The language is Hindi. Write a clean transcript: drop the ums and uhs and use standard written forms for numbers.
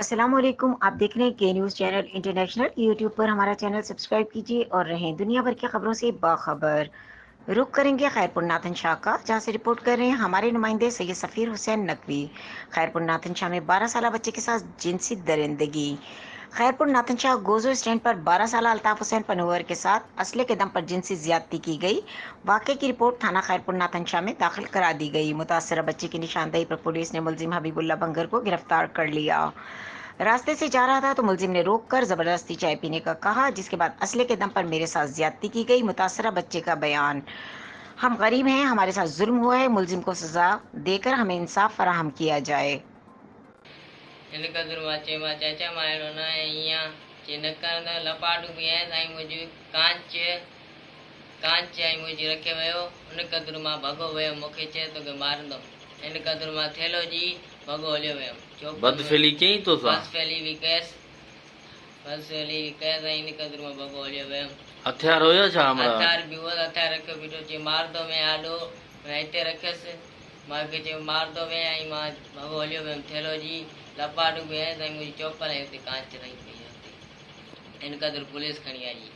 अस्सलामुअलैकुम। आप देख रहे हैं के न्यूज़ चैनल इंटरनेशनल। यूट्यूब पर हमारा चैनल सब्सक्राइब कीजिए और रहें दुनिया भर की खबरों से बाखबर। रुक करेंगे खैरपुर नाथन शाह का, जहां से रिपोर्ट कर रहे हैं हमारे नुमाइंदे सैयद सफ़ीर हुसैन नकवी। खैरपुर नाथन शाह में 12 साल बच्चे के साथ जिनसी दरिंदगी। खैरपुर नाथन शाह गोजो स्टैंड पर 12 साल अल्ताफ हुसैन पनोवर के साथ असले के दम पर जिनसी ज्यादती की गई। वाक़े की रिपोर्ट थाना खैरपुर नाथन शाह में दाखिल करा दी गई। मुतासरा बच्चे की निशानदेही पर पुलिस ने मुलजिम हबीबुल्ला बंगर को गिरफ्तार कर लिया। रास्ते से जा रहा था तो मुलजिम ने रोककर जबरदस्ती चाय पीने का कहा, जिसके बाद असले के दम पर मेरे साथ ज्यादती की गई। मुतासरा बच्चे का बयान, हम गरीब हैं, हमारे साथ जुल्म हुआ है, मुलजिम को सजा देकर हमें इंसाफ फराहम किया जाए। हिनकदुर माचे चाचा मायरो न અહીંયા જે નકાન લપાટું બી હે સાઈ મુજી કાંચ आई मुजी रखे वयो उन कदुर मां भगो वयो मुखे चे तो के मारंदो इन कदुर मां थेलो जी भगो हलियो वयो बदफेली चई तो सा बदफेली विकेस इन कदुर मां भगो हलियो वयो हथियार होयो छा हमरा हथियार भी वो हथियार रखे बिटो चे मार दो मैं आडो मैं इते रखेस मां के चे मार दो मैं आई मां भगो हलियो वयो थेलो जी लपाटू भी है साई मुजी चौपल है ते कांच रही पई इन कदुर पुलिस खणी आई।